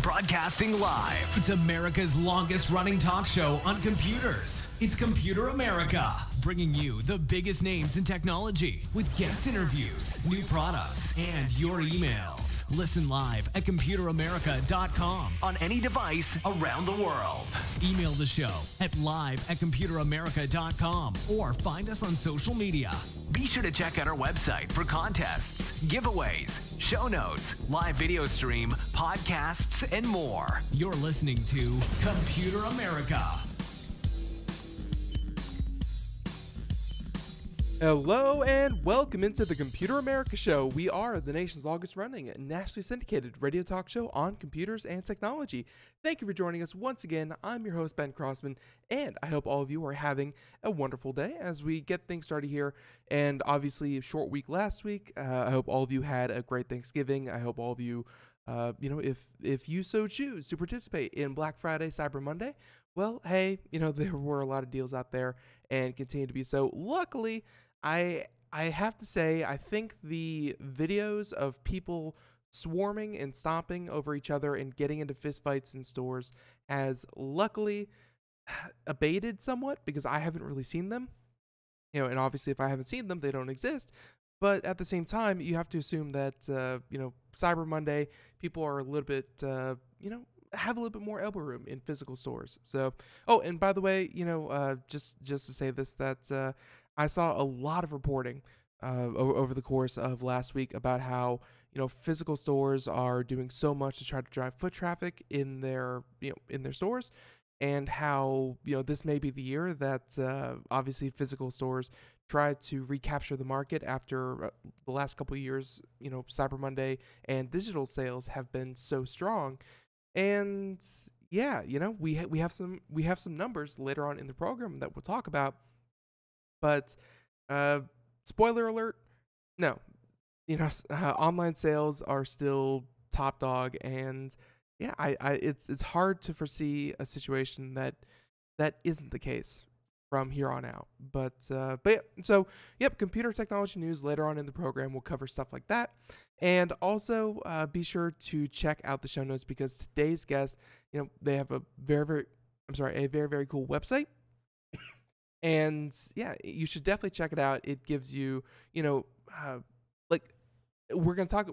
Broadcasting live. It's America's longest running talk show on computers. It's Computer America, bringing you the biggest names in technology with guest interviews, new products, and your emails. Listen live at computeramerica.com on any device around the world. Email the show at live@computeramerica.com or find us on social media. Be sure to check out our website for contests, giveaways, show notes, live video stream, podcasts, and more. You're listening to Computer America. Hello and welcome into the Computer America Show. We are the nation's longest running, nationally syndicated radio talk show on computers and technology. Thank you for joining us once again. I'm your host, Ben Crossman, and I hope all of you are having a wonderful day as we get things started here. And obviously, a short week last week. I hope all of you had a great Thanksgiving. I hope all of you, if you so choose to participate in Black Friday, CyberMonday, well, hey, there were a lot of deals out there and continue to be so. Luckily, I have to say, I think the videos of people swarming and stomping over each other and getting into fistfights in stores has luckily abated somewhat because I haven't really seen them. And obviously if I haven't seen them, they don't exist. But at the same time, you have to assume that, Cyber Monday, people are a little bit, have a little bit more elbow room in physical stores. So, and by the way, just to say this, that I saw a lot of reporting over the course of last week about how physical stores are doing so much to try to drive foot traffic in their stores, and how this may be the year that obviously physical stores try to recapture the market after the last couple of years. Cyber Monday and digital sales have been so strong, and yeah, we have some numbers later on in the program that we'll talk about. But spoiler alert, no, online sales are still top dog, and yeah, it's hard to foresee a situation that isn't the case from here on out. But yeah, so yep, computer technology news later on in the program. We'll cover stuff like that, and also be sure to check out the show notes because today's guest, they have a very very cool website. And yeah, you should definitely check it out. It gives you, we're gonna talk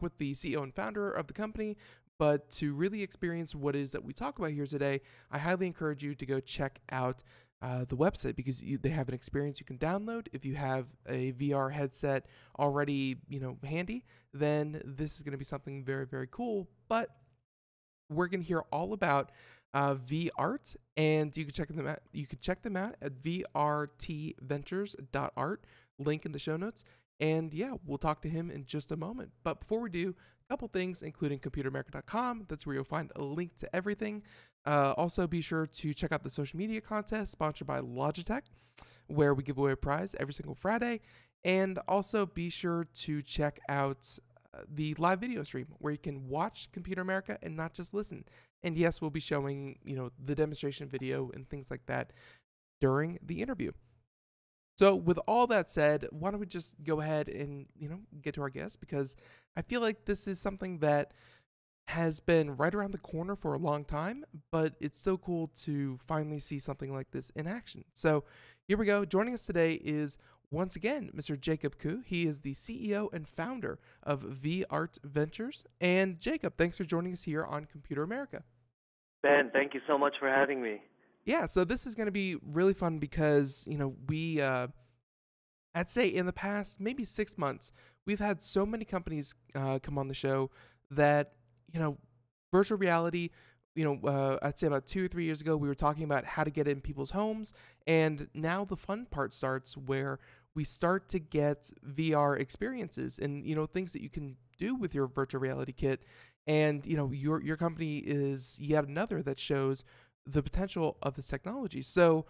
with the CEO and founder of the company. But to really experience what it is that we talk about here today, I highly encourage you to go check out the website because they have an experience you can download. If you have a VR headset already, handy, then this is gonna be something very, very cool. But we're gonna hear all about VArt, and you can check them out. You can check them out at vrtventures.art. Link in the show notes. And yeah, we'll talk to him in just a moment. But before we do, a couple things, including computeramerica.com. That's where you'll find a link to everything. Also, be sure to check out the social media contest sponsored by Logitech, where we give away a prize every single Friday. And also be sure to check out the live video stream where you can watch Computer America and not just listen. And yes, we'll be showing, the demonstration video and things like that during the interview. So with all that said, why don't we just go ahead and, get to our guest, because I feel like this is something that has been right around the corner for a long time, but it's so cool to finally see something like this in action. So here we go. Joining us today is once again, Mr. Jacob Koo. He is the CEO and founder of VArt Ventures. And Jacob, thanks for joining us here on Computer America. Ben, thank you so much for having me. Yeah, so this is going to be really fun because, we, I'd say in the past maybe 6 months, we've had so many companies come on the show that, virtual reality, I'd say about 2 or 3 years ago, we were talking about how to get it in people's homes. And now the fun part starts where we start to get VR experiences and, things that you can do with your virtual reality kit. And, your company is yet another that shows the potential of this technology. So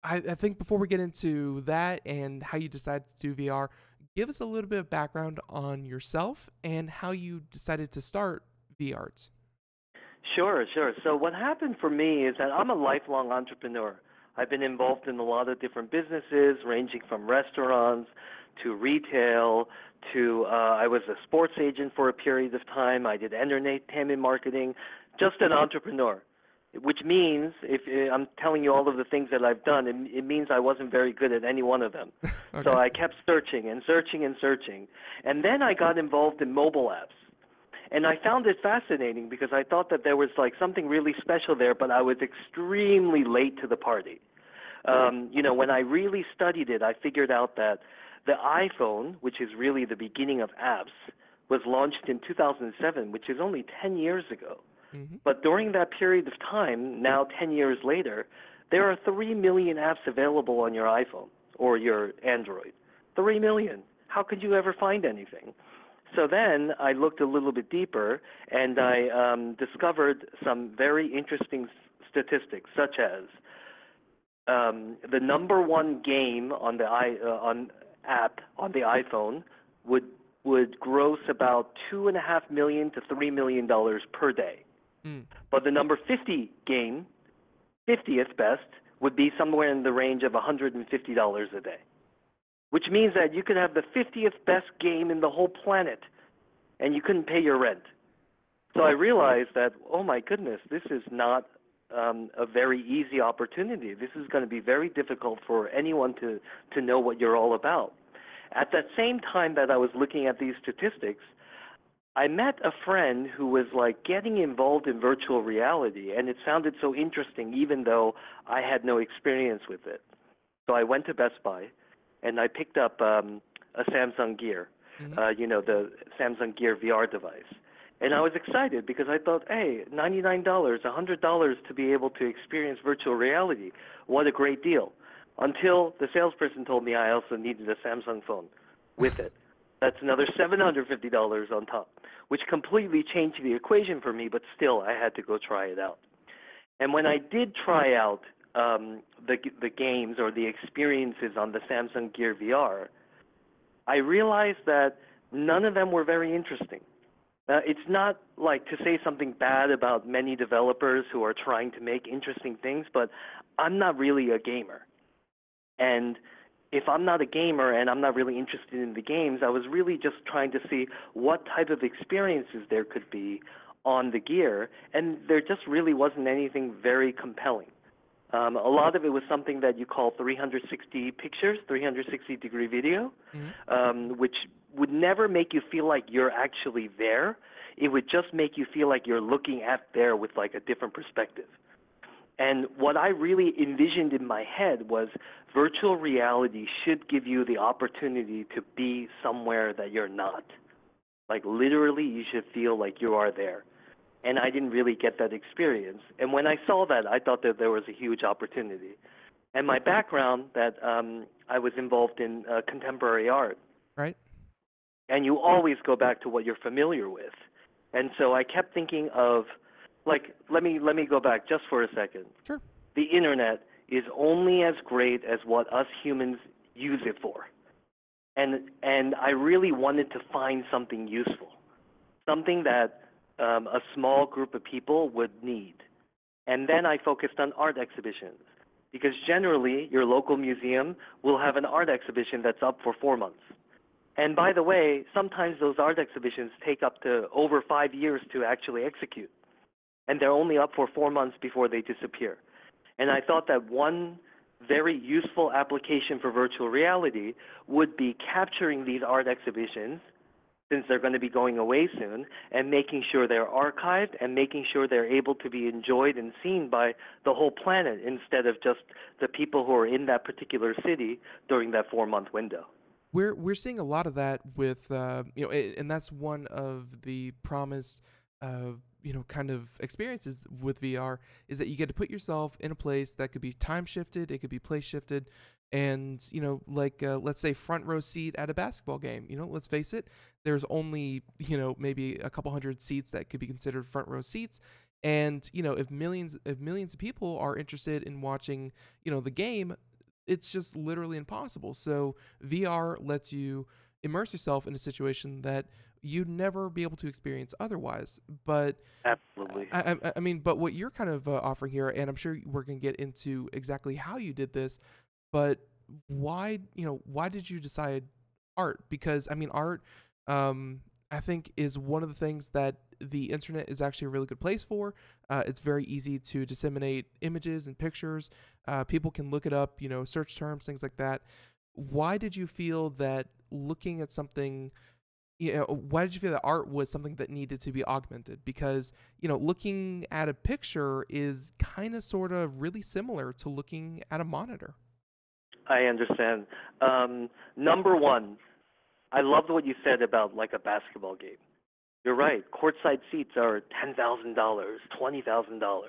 I think before we get into that and how you decided to do VR, give us a little bit of background on yourself and how you decided to start VArt. Sure. So what happened for me is that I'm a lifelong entrepreneur. I've been involved in a lot of different businesses, ranging from restaurants to retail to I was a sports agent for a period of time. I did entertainment marketing. just an entrepreneur, which means if I'm telling you all of the things that I've done, it means I wasn't very good at any one of them. Okay. So I kept searching and searching and searching. And then I got involved in mobile apps. And I found it fascinating because I thought that there was like something really special there, but I was extremely late to the party. When I really studied it, I figured out that the iPhone, which is really the beginning of apps, was launched in 2007, which is only 10 years ago. Mm-hmm. But during that period of time, now 10 years later, there are 3 million apps available on your iPhone or your Android. 3 million. How could you ever find anything? So then I looked a little bit deeper, and I discovered some very interesting statistics, such as the number one game on the app on the iPhone would gross about $2.5 million to $3 million per day. But the number 50 game, 50th best, would be somewhere in the range of $150 a day, which means that you could have the 50th best game in the whole planet, and you couldn't pay your rent. So I realized that, oh my goodness, this is not a very easy opportunity. This is going to be very difficult for anyone to know what you're all about. At that same time that I was looking at these statistics, I met a friend who was like getting involved in virtual reality, and it sounded so interesting even though I had no experience with it. So I went to Best Buy, and I picked up a Samsung Gear, the Samsung Gear VR device. And I was excited because I thought, hey, $99, $100 to be able to experience virtual reality. What a great deal. Until the salesperson told me I also needed a Samsung phone with it. That's another $750 on top, which completely changed the equation for me, but still I had to go try it out. And when I did try out the games or the experiences on the Samsung Gear VR, I realized that none of them were very interesting. It's not like to say something bad about many developers who are trying to make interesting things, but I'm not really a gamer. And if I'm not a gamer and I'm not really interested in the games, I was really just trying to see what type of experiences there could be on the Gear, and there just really wasn't anything very compelling. A lot of it was something that you call 360 pictures, 360-degree video, which would never make you feel like you're actually there. It would just make you feel like you're looking at there with like a different perspective. And what I really envisioned in my head was virtual reality should give you the opportunity to be somewhere that you're not. Like literally, you should feel like you are there. And I didn't really get that experience. And when I saw that, I thought that there was a huge opportunity. And my background, that I was involved in contemporary art. Right. And you always go back to what you're familiar with. And so I kept thinking of, like, let me go back just for a second. Sure. The internet is only as great as what us humans use it for. And I really wanted to find something useful, something that a small group of people would need. And then I focused on art exhibitions, because generally your local museum will have an art exhibition that's up for 4 months. And by the way, sometimes those art exhibitions take up to over 5 years to actually execute. And they're only up for 4 months before they disappear. And I thought that one very useful application for virtual reality would be capturing these art exhibitions, since they're going to be going away soon, and making sure they're archived and making sure they're able to be enjoyed and seen by the whole planet instead of just the people who are in that particular city during that 4-month window. We're seeing a lot of that with and that's one of the promise of kind of experiences with VR, is that you get to put yourself in a place that could be time shifted, it could be place shifted, and let's say front row seat at a basketball game. Let's face it, there's only maybe a couple hundred seats that could be considered front row seats, and if millions of people are interested in watching the game, it's just literally impossible. So VR lets you immerse yourself in a situation that you'd never be able to experience otherwise. But absolutely, I mean, but what you're kind of offering here, and I'm sure we're going to get into exactly how you did this, but why did you decide art? Because I mean, art, I think, is one of the things that the internet is actually a really good place for. It's very easy to disseminate images and pictures. People can look it up, search terms, things like that. Why did you feel that looking at something, why did you feel that art was something that needed to be augmented? Because, looking at a picture is kind of sort of really similar to looking at a monitor. I understand. Number one, I loved what you said about like a basketball game. You're right. Courtside seats are $10,000, $20,000.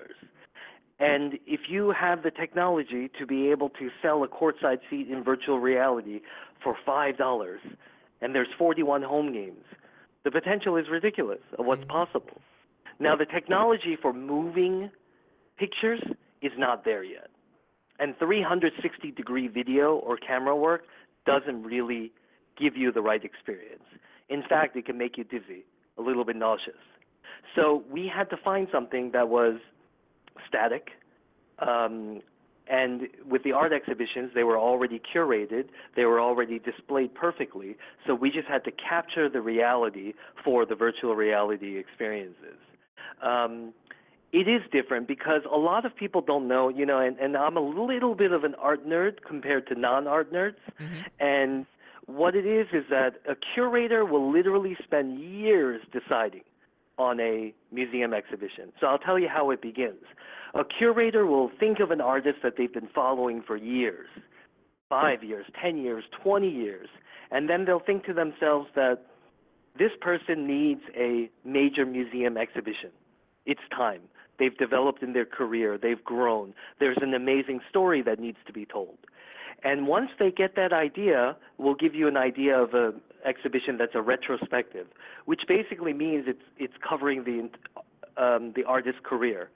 And if you have the technology to be able to sell a courtside seat in virtual reality for $5, and there's 41 home games, the potential is ridiculous of what's possible. Now, the technology for moving pictures is not there yet. And 360-degree video or camera work doesn't really give you the right experience. In fact, it can make you dizzy, a little bit nauseous. So we had to find something that was static, and with the art exhibitions, they were already curated, they were already displayed perfectly, so we just had to capture the reality for the virtual reality experiences. It is different because a lot of people don't know, and I'm a little bit of an art nerd compared to non-art nerds, and what it is that a curator will literally spend years deciding on a museum exhibition. So I'll tell you how it begins. A curator will think of an artist that they've been following for years, 5 years, 10 years, 20 years, and then they'll think to themselves that this person needs a major museum exhibition. It's time. They've developed in their career. They've grown. There's an amazing story that needs to be told. And once they get that idea, we'll give you an idea of an exhibition that's a retrospective, which basically means it's covering the artist's career.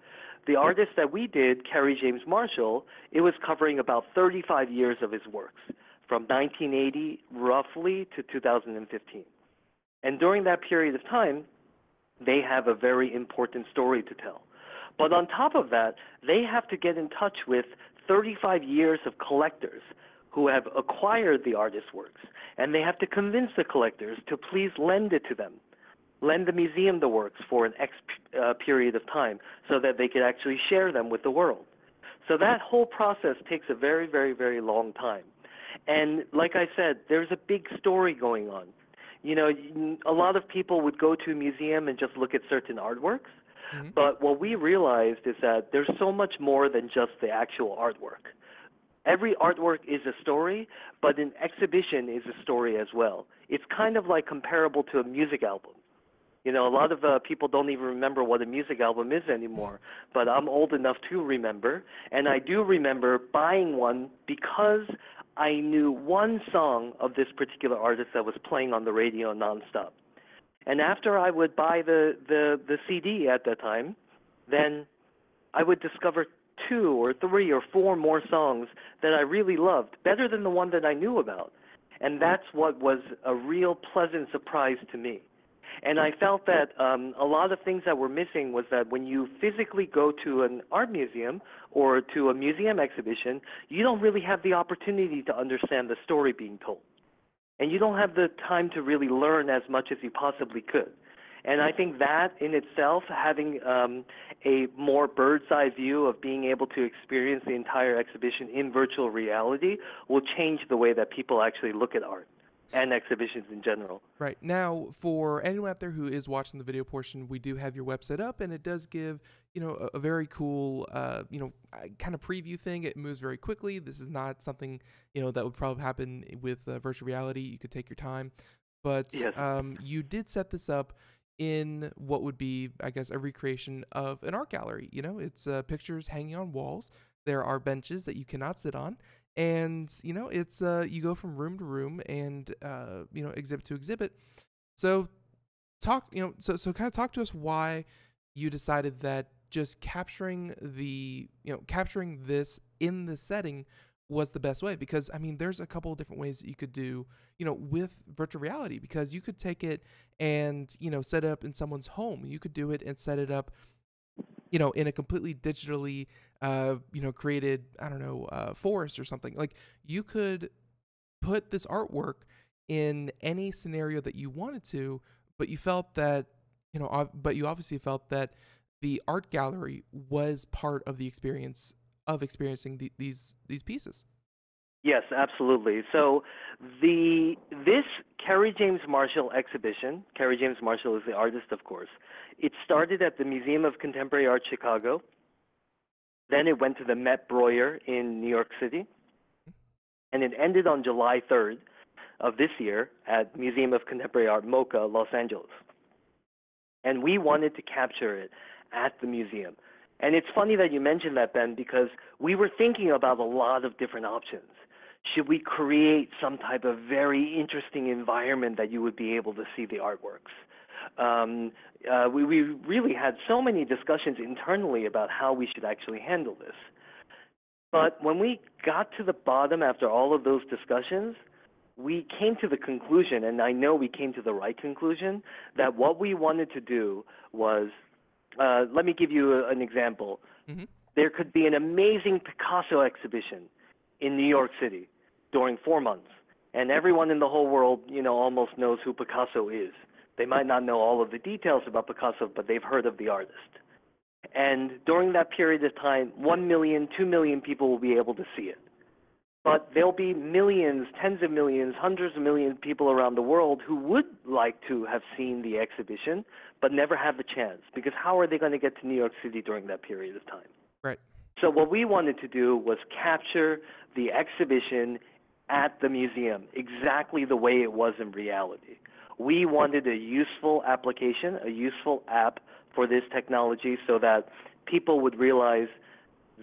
The artist that we did, Kerry James Marshall, it was covering about 35 years of his works, from 1980 roughly to 2015. And during that period of time, they have a very important story to tell. But on top of that, they have to get in touch with 35 years of collectors who have acquired the artist's works, and they have to convince the collectors to please lend it to them, lend the museum the works for an X period of time so that they could actually share them with the world. So that whole process takes a very, very, very long time. And like I said, there's a big story going on. A lot of people would go to a museum and just look at certain artworks, but what we realized is that there's so much more than just the actual artwork. Every artwork is a story, but an exhibition is a story as well. It's kind of like comparable to a music album. A lot of people don't even remember what a music album is anymore, but I'm old enough to remember, and I do remember buying one because I knew one song of this particular artist that was playing on the radio nonstop. And after I would buy the CD at that time, then I would discover 2 or 3 or 4 more songs that I really loved, better than the one that I knew about. And that's what was a real pleasant surprise to me. And I felt that a lot of things that were missing was that when you physically go to an art museum or to a museum exhibition, you don't really have the opportunity to understand the story being told. And you don't have the time to really learn as much as you possibly could. And I think that in itself, having a more bird's eye view of being able to experience the entire exhibition in virtual reality will change the way that people actually look at art and exhibitions in general. Right. Now, for anyone out there who is watching the video portion, we do have your website up, and it does give, a very cool, kind of preview thing. It moves very quickly. This is not something, that would probably happen with virtual reality. You could take your time. But yes. You did set this up in what would be, I guess, a recreation of an art gallery. It's pictures hanging on walls. There are benches that you cannot sit on. And, it's you go from room to room and, exhibit to exhibit. So kind of talk to us why you decided that just capturing this in the setting was the best way. Because, there's a couple of different ways that you could do, with virtual reality, because you could take it and, set it up in someone's home. You could do it and set it up, in a completely digitally, created, forest or something. Like, you could put this artwork in any scenario that you wanted to, but you felt that, but you obviously felt that the art gallery was part of the experience of experiencing these pieces. Yes, absolutely. So this Kerry James Marshall exhibition, Kerry James Marshall is the artist, of course. It started at the Museum of Contemporary Art, Chicago. Then it went to the Met Breuer in New York City. And it ended on July 3rd of this year at Museum of Contemporary Art, MoCA, Los Angeles. And we wanted to capture it at the museum. And it's funny that you mentioned that, Ben, because we were thinking about a lot of different options. Should we create some type of very interesting environment that you would be able to see the artworks? We really had so many discussions internally about how we should actually handle this. But when we got to the bottom after all of those discussions, we came to the conclusion, and I know we came to the right conclusion, that what we wanted to do was, let me give you an example. Mm-hmm. There could be an amazing Picasso exhibition in New York City during 4 months, and everyone in the whole world, almost knows who Picasso is. They might not know all of the details about Picasso, but they've heard of the artist. And during that period of time, 1 million, 2 million people will be able to see it. But there'll be millions, tens of millions, hundreds of millions of people around the world who would like to have seen the exhibition, but never have the chance, because how are they going to get to New York City during that period of time? Right. So what we wanted to do was capture the exhibition at the museum exactly the way it was in reality. We wanted a useful application, a useful app for this technology so that people would realize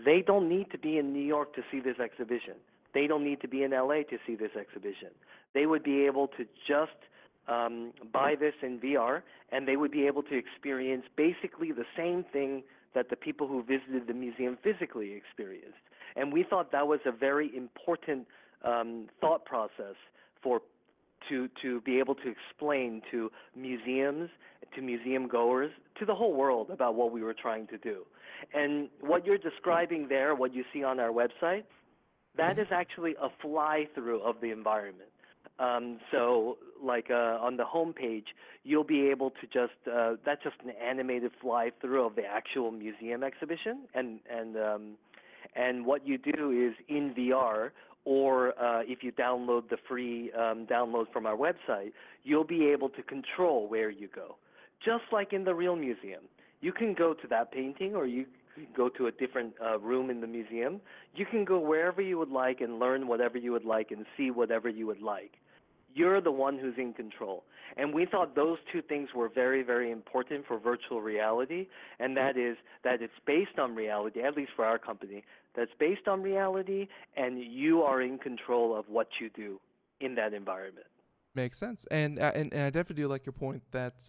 they don't need to be in New York to see this exhibition. They don't need to be in LA to see this exhibition. They would be able to just buy this in VR, and they would be able to experience basically the same thing that the people who visited the museum physically experienced. And we thought that was a very important thought process to be able to explain to museums, to museum goers, to the whole world about what we were trying to do. And what you're describing there, what you see on our website, that is actually a fly-through of the environment. So like on the home page, you'll be able to just, that's just an animated fly-through of the actual museum exhibition. And what you do is in VR, or if you download the free download from our website, you'll be able to control where you go. Just like in the real museum. You can go to that painting, or you can go to a different room in the museum. You can go wherever you would like and learn whatever you would like and see whatever you would like. You're the one who's in control. And we thought those two things were very, very important for virtual reality, and that is that it's based on reality, at least for our company, that's based on reality, and you are in control of what you do in that environment. Makes sense, and I definitely do like your point that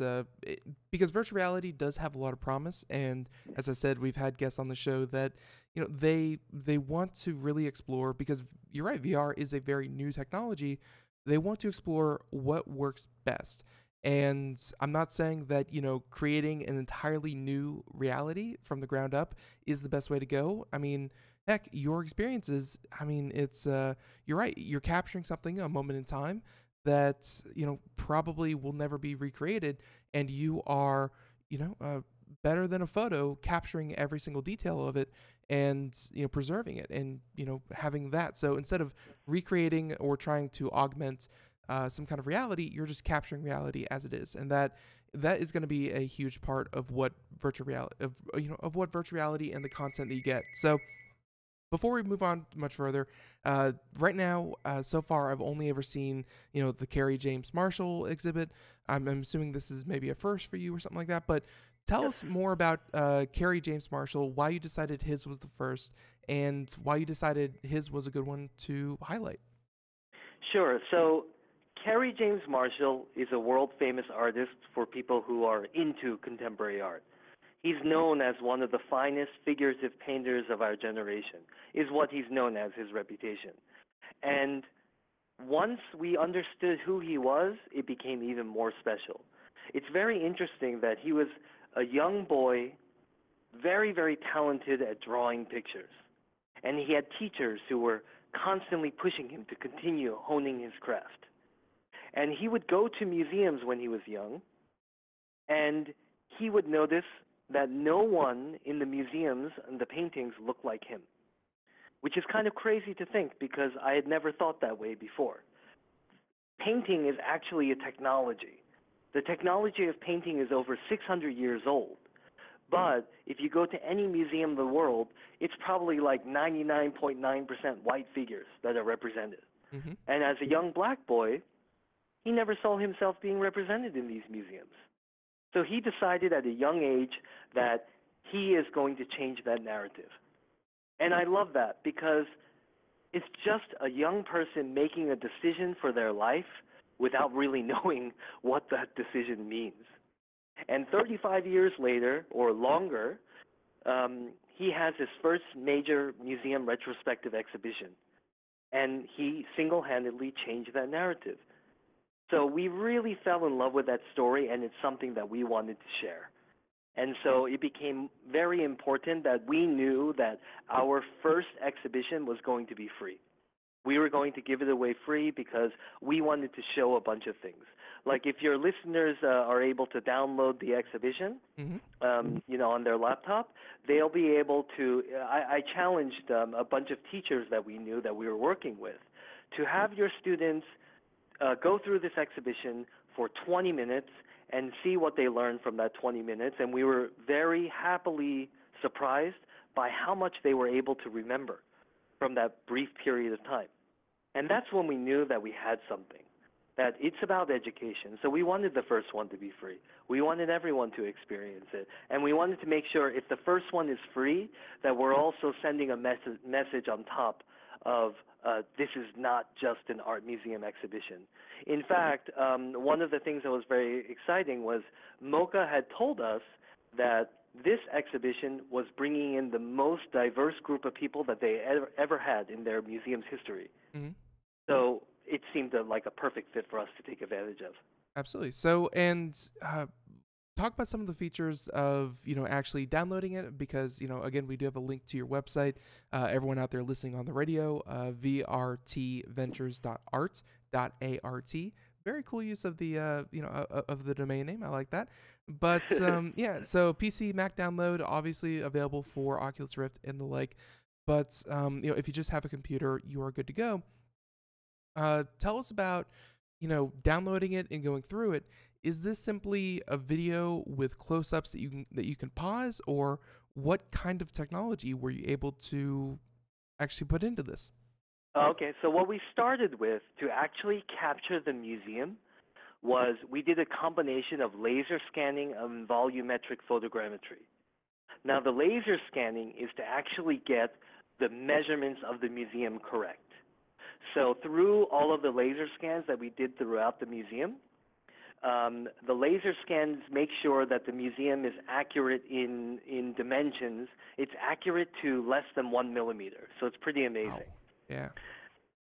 because virtual reality does have a lot of promise, and as I said, we've had guests on the show that they want to really explore, because you're right, VR is a very new technology. They want to explore what works best, and I'm not saying that creating an entirely new reality from the ground up is the best way to go. I mean, heck, your experiences. I mean, it's you're right. You're capturing something, a moment in time, that probably will never be recreated, and you are better than a photo, capturing every single detail of it and preserving it and having that. So instead of recreating or trying to augment some kind of reality, you're just capturing reality as it is, and that is going to be a huge part of what virtual reality of what virtual reality and the content that you get. So before we move on much further, right now, so far, I've only ever seen, the Kerry James Marshall exhibit. I'm assuming this is maybe a first for you or something like that. But tell us more about Kerry James Marshall, why you decided his was the first, and why you decided his was a good one to highlight. Sure. So Kerry James Marshall is a world-famous artist for people who are into contemporary art. He's known as one of the finest figurative painters of our generation, is what he's known as, his reputation. And once we understood who he was, it became even more special. It's very interesting that he was a young boy, very, very talented at drawing pictures. And he had teachers who were constantly pushing him to continue honing his craft. And he would go to museums when he was young, and he would notice that no one in the museums and the paintings looked like him, which is kind of crazy to think because I had never thought that way before. Painting is actually a technology. The technology of painting is over 600 years old. But if you go to any museum in the world, it's probably like 99.9% white figures that are represented. Mm-hmm. And as a young black boy, he never saw himself being represented in these museums. So he decided at a young age that he is going to change that narrative. And I love that because it's just a young person making a decision for their life without really knowing what that decision means. And 35 years later, or longer, he has his first major museum retrospective exhibition. And he single-handedly changed that narrative. So we really fell in love with that story, and it's something that we wanted to share. And so it became very important that we knew that our first exhibition was going to be free. We were going to give it away free because we wanted to show a bunch of things. Like if your listeners are able to download the exhibition, on their laptop, they'll be able to. I challenged a bunch of teachers that we knew that we were working with to have your students go through this exhibition for 20 minutes and see what they learned from that 20 minutes. And we were very happily surprised by how much they were able to remember from that brief period of time. And that's when we knew that we had something, that it's about education. So we wanted the first one to be free. We wanted everyone to experience it. And we wanted to make sure if the first one is free, that we're also sending a message on top of this is not just an art museum exhibition. In fact, one of the things that was very exciting was MoCA had told us that this exhibition was bringing in the most diverse group of people that they ever had in their museum's history. Mm-hmm. So it seemed like a perfect fit for us to take advantage of. Absolutely. So, and talk about some of the features of, actually downloading it because, again, we do have a link to your website. Everyone out there listening on the radio, vrtventures.art. Very cool use of the, of the domain name. I like that. But, yeah, so PC, Mac download, obviously available for Oculus Rift and the like. But, if you just have a computer, you are good to go. Tell us about, downloading it and going through it. Is this simply a video with close-ups that you can pause, or what kind of technology were you able to actually put into this? Okay, so what we started with to actually capture the museum was we did a combination of laser scanning and volumetric photogrammetry. Now, the laser scanning is to actually get the measurements of the museum correct. So through all of the laser scans that we did throughout the museum, the laser scans make sure that the museum is accurate in dimensions. It's accurate to less than 1 millimeter, so it's pretty amazing. Wow. Yeah.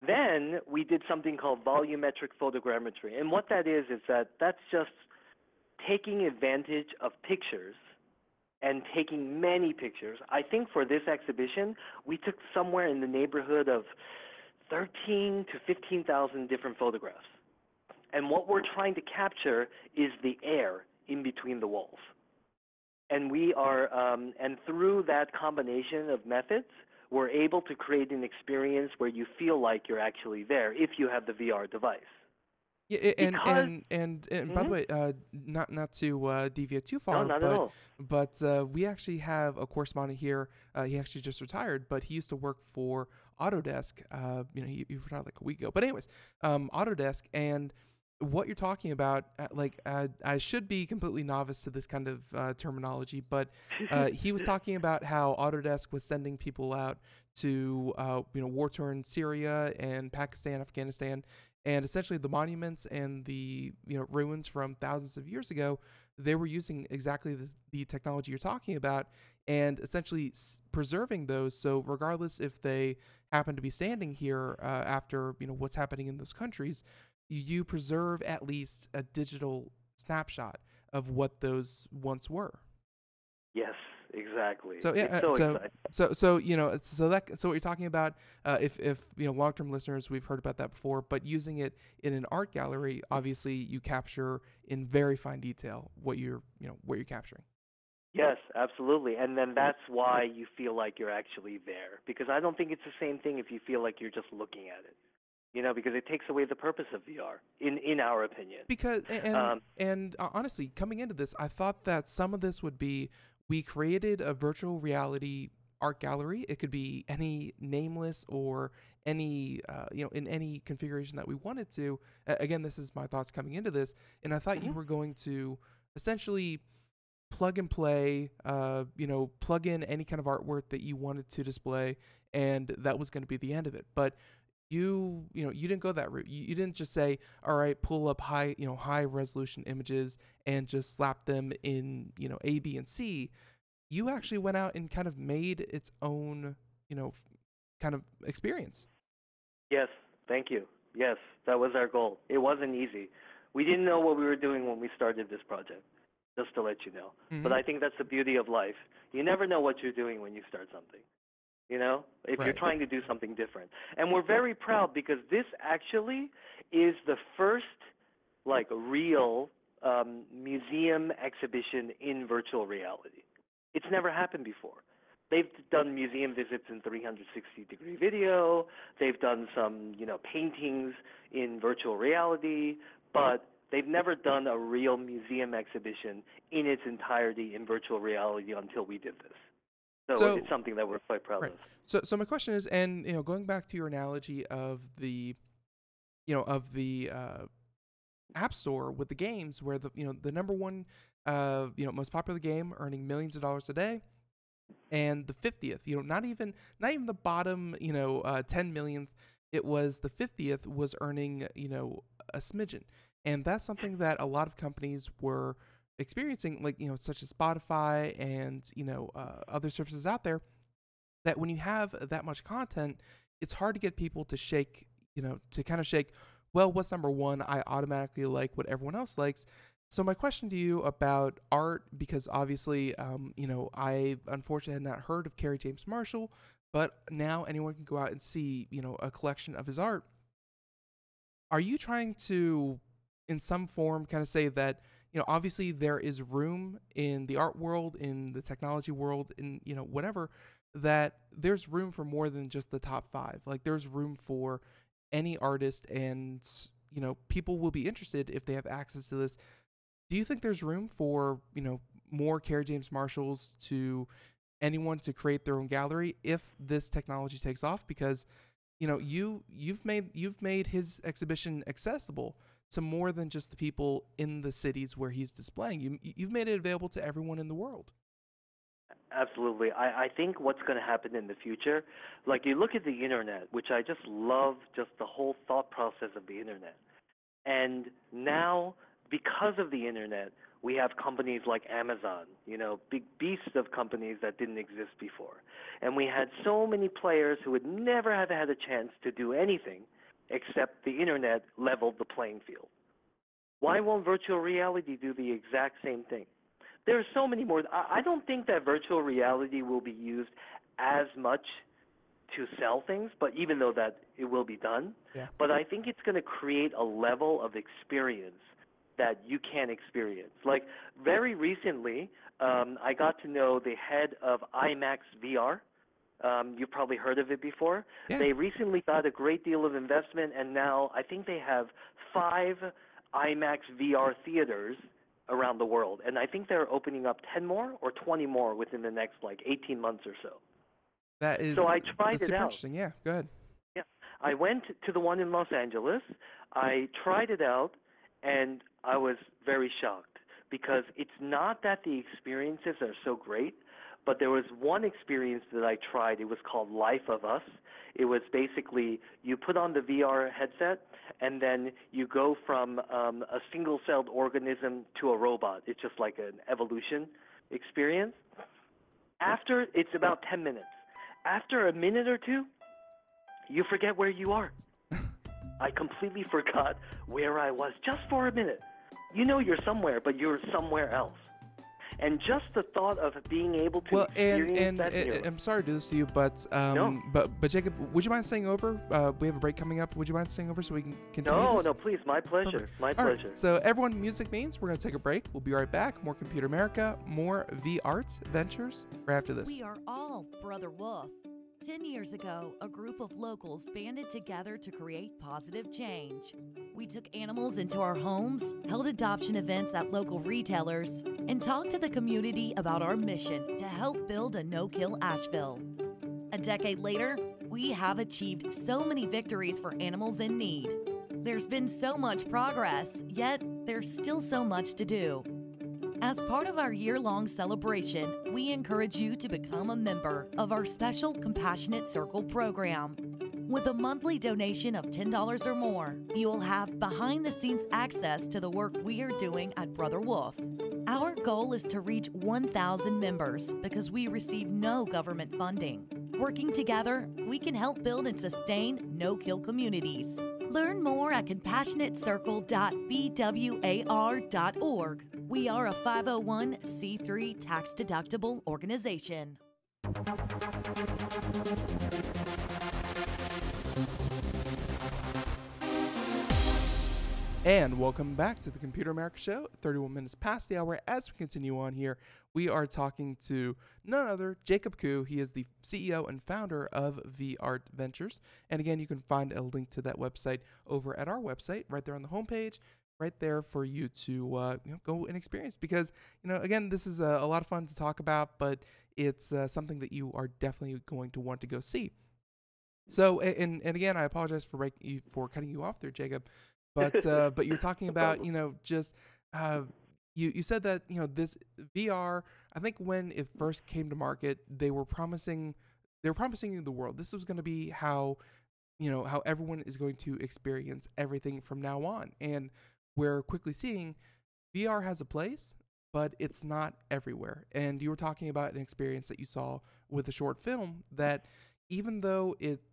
Then we did something called volumetric photogrammetry, and what that is that's just taking advantage of pictures and taking many pictures. I think for this exhibition, we took somewhere in the neighborhood of 13 to 15,000 different photographs. And what we're trying to capture is the air in between the walls. And we are, and through that combination of methods, we're able to create an experience where you feel like you're actually there if you have the VR device. Yeah, and by the way, not to deviate too far, not at all. But we actually have a correspondent here. He actually just retired, but he used to work for Autodesk. He retired like a week ago. But anyways, Autodesk, and what you're talking about, I should be completely novice to this kind of terminology, but he was talking about how Autodesk was sending people out to war-torn Syria and Pakistan, Afghanistan. And essentially the monuments and the ruins from thousands of years ago, they were using exactly the technology you're talking about and essentially preserving those. So regardless if they happen to be standing here after what's happening in those countries, you preserve at least a digital snapshot of what those once were. Yes. Exactly. So yeah, so what you're talking about. If long-term listeners, we've heard about that before, but using it in an art gallery, obviously you capture in very fine detail what you're capturing. Yes, absolutely. And then that's why you feel like you're actually there. Because I don't think it's the same thing if you feel like you're just looking at it. Because it takes away the purpose of VR, in our opinion. Because Um, honestly, coming into this, I thought that some of this would be we created a virtual reality art gallery. It could be any nameless or any in any configuration that we wanted to. Again, this is my thoughts coming into this, and I thought you mhm. were going to essentially plug and play, plug in any kind of artwork that you wanted to display, and that was going to be the end of it. But you didn't go that route. You didn't just say, all right, pull up high resolution images and just slap them in, A, B, and C. You actually went out and kind of made its own, kind of experience. Yes, thank you. Yes, that was our goal. It wasn't easy. We didn't know what we were doing when we started this project, just to let you know. But Mm-hmm. I think that's the beauty of life. You never know what you're doing when you start something, if you're Right. trying to do something different. And we're very proud because this actually is the first, like, real museum exhibition in virtual reality. It's never happened before. They've done museum visits in 360-degree video. They've done some, paintings in virtual reality, but they've never done a real museum exhibition in its entirety in virtual reality until we did this. So So it's something that we're quite proud right. of. So my question is, and going back to your analogy of the App Store with the games, where the number one most popular game earning millions of dollars a day, and the 50th, not even the bottom 10 millionth, it was the 50th was earning a smidgen, and that's something that a lot of companies were experiencing, like such as Spotify and other services out there, that when you have that much content, it's hard to get people to shake, to kind of shake, well, what's number one? I automatically like what everyone else likes. So my question to you about art, because obviously, I unfortunately had not heard of Kerry James Marshall, but now anyone can go out and see, a collection of his art. Are you trying to, in some form, kind of say that, obviously there is room in the art world, in the technology world, in, whatever, that there's room for more than just the top five. Like there's room for any artist, and, people will be interested if they have access to this. Do you think there's room for, more Kerry James Marshalls, to anyone to create their own gallery if this technology takes off? Because you've made his exhibition accessible to more than just the people in the cities where he's displaying. You've made it available to everyone in the world. Absolutely. I think what's going to happen in the future, like you look at the internet, which I just love, just the whole thought process of the internet. And now, because of the internet, we have companies like Amazon, big beasts of companies that didn't exist before. And we had so many players who would never have had a chance to do anything except the internet leveled the playing field. Why won't virtual reality do the exact same thing? There are so many more. I don't think that virtual reality will be used as much to sell things, but even though that it will be done, Yeah. but I think it's going to create a level of experience that you can't experience. Like very recently, I got to know the head of IMAX VR. You've probably heard of it before. Yeah. They recently got a great deal of investment, and now I think they have 5 IMAX VR theaters around the world. And I think they're opening up 10 more or 20 more within the next, 18 months or so. So I tried that's it super out. interesting. Yeah, go ahead. Yeah. I went to the one in Los Angeles. I tried it out, and I was very shocked because it's not that the experiences are so great, but there was one experience that I tried. It was called Life of Us. It was basically you put on the VR headset, and then you go from a single-celled organism to a robot. It's just like an evolution experience. It's about 10 minutes. After a minute or two, you forget where you are. I completely forgot where I was just for a minute. You're somewhere, but you're somewhere else. And just the thought of being able to experience that. I'm sorry to do this to you, but No. but Jacob, would you mind staying over? We have a break coming up. Would you mind staying over so we can continue this? No, please, my pleasure. Perfect. My All pleasure. right, so everyone, music means we're going to take a break. We'll be right back. More Computer America, more V-Arts Ventures right after this. We are all Brother Wolf. 10 years ago, a group of locals banded together to create positive change. We took animals into our homes, held adoption events at local retailers, and talked to the community about our mission to help build a no-kill Asheville. A decade later, we have achieved so many victories for animals in need. There's been so much progress, yet there's still so much to do. As part of our year-long celebration, we encourage you to become a member of our special Compassionate Circle program. With a monthly donation of $10 or more, you will have behind-the-scenes access to the work we are doing at Brother Wolf. Our goal is to reach 1,000 members because we receive no government funding. Working together, we can help build and sustain no-kill communities. Learn more at compassionatecircle.bwar.org. We are a 501c3 tax-deductible organization. And welcome back to the Computer America Show, 31 minutes past the hour. As we continue on here, we are talking to none other, Jacob Koo. He is the CEO and founder of V-Art Ventures. And again, you can find a link to that website over at our website, right there on the homepage, right there for you to go and experience. Because, again, this is a lot of fun to talk about, but it's something that you are definitely going to want to go see. So, and again, I apologize for cutting you off there, Jacob. But you're talking about, you said that, this VR, I think when it first came to market, they were promising you the world. This was going to be how everyone is going to experience everything from now on. And we're quickly seeing VR has a place, but it's not everywhere. And you were talking about an experience that you saw with a short film that even though it's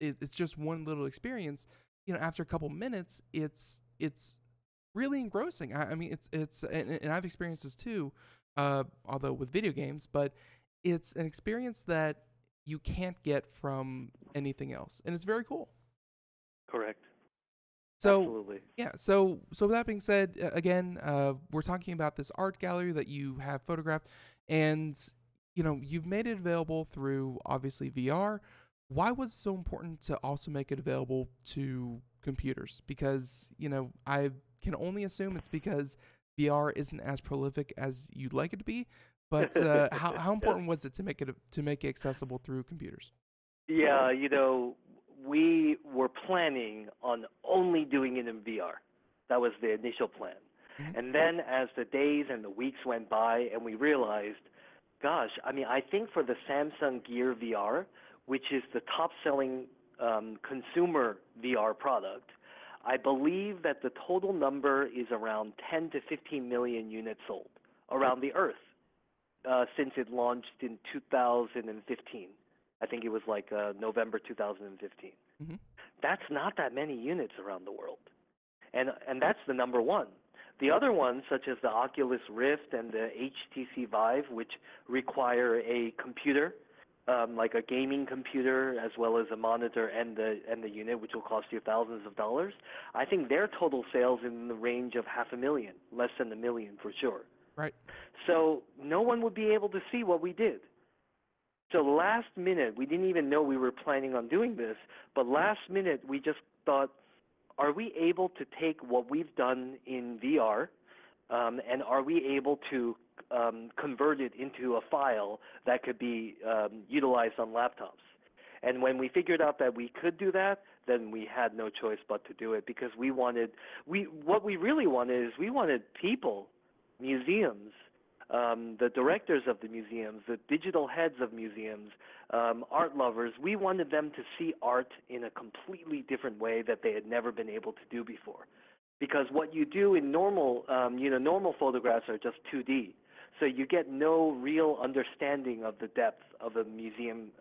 it's just one little experience, after a couple minutes, it's really engrossing. I mean, and I've experienced this too, although with video games, but it's an experience that you can't get from anything else. And it's very cool. Correct. So, absolutely. Yeah. So with that being said, again, we're talking about this art gallery that you have photographed, and, you've made it available through obviously VR. Why was it so important to also make it available to computers? Because, I can only assume it's because VR isn't as prolific as you'd like it to be. But how important was it to make it accessible through computers? Yeah, we were planning on only doing it in VR. That was the initial plan. Mm-hmm. And then as the days and the weeks went by and we realized, gosh, I think for the Samsung Gear VR, which is the top-selling consumer VR product, I believe that the total number is around 10 to 15 million units sold around the Earth since it launched in 2015. I think it was like November 2015. Mm-hmm. That's not that many units around the world. And that's the number one. The other ones, such as the Oculus Rift and the HTC Vive, which require a computer, like a gaming computer, as well as a monitor and the unit, which will cost you thousands of dollars, I think their total sales in the range of 500,000, less than $1 million for sure. Right. So no one would be able to see what we did. So last minute, we didn't even know we were planning on doing this, but last minute we just thought, are we able to take what we've done in VR, and are we able to convert it into a file that could be utilized on laptops? And when we figured out that we could do that, then we had no choice but to do it, because what we really wanted is we wanted people, museums, the directors of the museums, the digital heads of museums, art lovers, we wanted them to see art in a completely different way that they had never been able to do before. Because what you do in normal photographs are just 2D. So you get no real understanding of the depth of a museum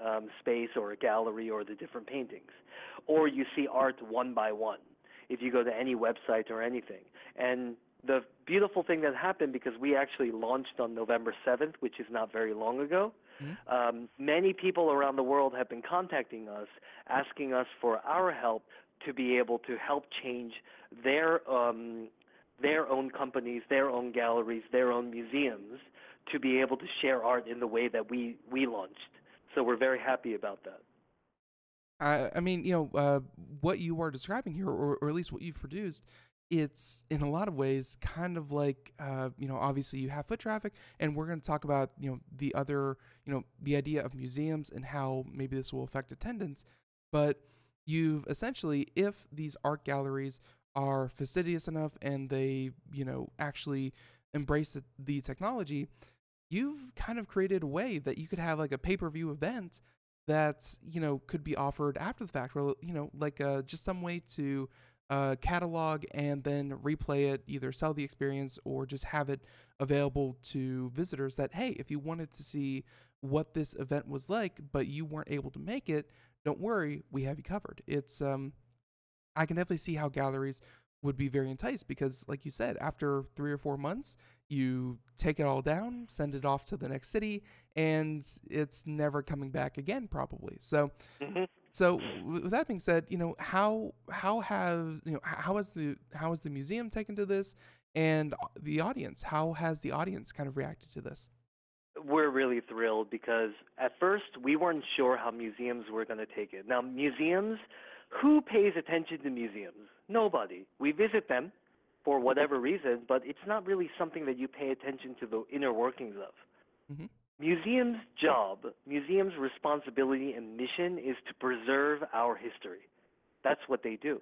space or a gallery or the different paintings. Or you see art one by one if you go to any website or anything. And the beautiful thing that happened, because we actually launched on November 7th, which is not very long ago, many people around the world have been contacting us, asking us for our help to be able to help change their own companies, their own galleries, their own museums, to be able to share art in the way that we launched. So we're very happy about that. I mean, what you are describing here, or at least what you've produced, it's in a lot of ways kind of like, obviously you have foot traffic, and we're going to talk about, the other, the idea of museums and how maybe this will affect attendance. But you've essentially, if these art galleries are fastidious enough and they, actually embrace the technology, you've kind of created a way that you could have like a pay-per-view event that, could be offered after the fact, or, like just some way to catalog and then replay it, either sell the experience or just have it available to visitors that, hey, if you wanted to see what this event was like, but you weren't able to make it, don't worry, we have you covered. It's, I can definitely see how galleries would be very enticed because, like you said, after 3 or 4 months, you take it all down, send it off to the next city, and it's never coming back again, probably. So, so with that being said, how has the museum taken to this, and the audience? How has the audience kind of reacted to this? We're really thrilled because at first we weren't sure how museums were going to take it. Now, museums, who pays attention to museums? Nobody. We visit them for whatever reason, but it's not really something that you pay attention to the inner workings of. Museums' job, museums' responsibility and mission is to preserve our history. That's what they do.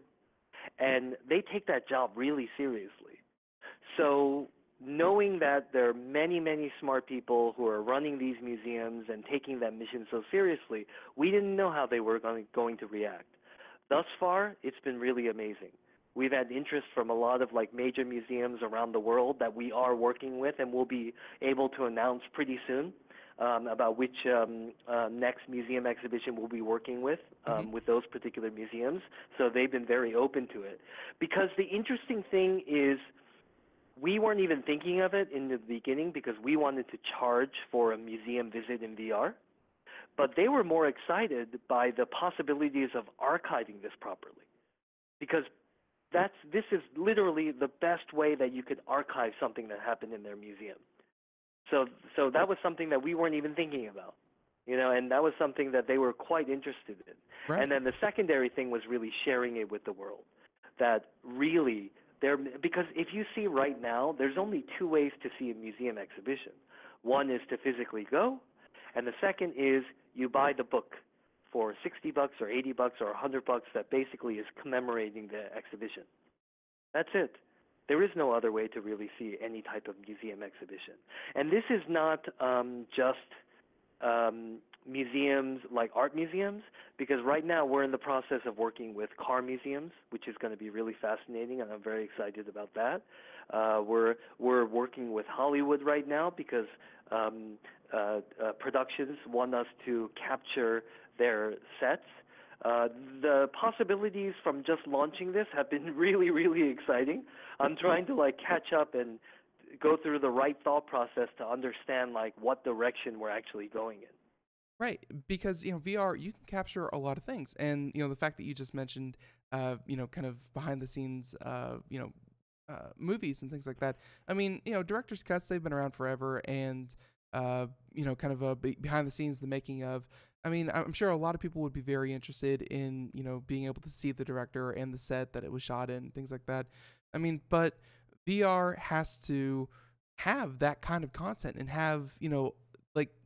And they take that job really seriously. So knowing that there are many, many smart people who are running these museums and taking that mission so seriously, we didn't know how they were going to react. Thus far, it's been really amazing. We've had interest from a lot of major museums around the world that we are working with, and we'll be able to announce pretty soon about which next museum exhibition we'll be working with those particular museums. So they've been very open to it. Because the interesting thing is, we weren't even thinking of it in the beginning because we wanted to charge for a museum visit in VR. But they were more excited by the possibilities of archiving this properly. Because this is literally the best way that you could archive something that happened in their museum. So that was something that we weren't even thinking about, and that was something that they were quite interested in. Right. And then the secondary thing was really sharing it with the world. That really, because if you see right now, there's only 2 ways to see a museum exhibition. One is to physically go, and the second is you buy the book for $60 or $80 or $100 that basically is commemorating the exhibition. That's it. There is no other way to really see any type of museum exhibition. And this is not just museums like art museums, because right now we're in the process of working with car museums, which is going to be really fascinating, and I'm very excited about that. We're working with Hollywood right now because productions want us to capture their sets. The possibilities from just launching this have been really, really exciting. I'm trying to catch up and go through the right thought process to understand what direction we're actually going in. Right, because VR, you can capture a lot of things, and the fact that you just mentioned kind of behind the scenes movies and things like that. I mean, director's cuts, they've been around forever, and kind of behind the scenes, the making of. I mean, I'm sure a lot of people would be very interested in, being able to see the director and the set that it was shot in, things like that. I mean, but VR has to have that kind of content and have,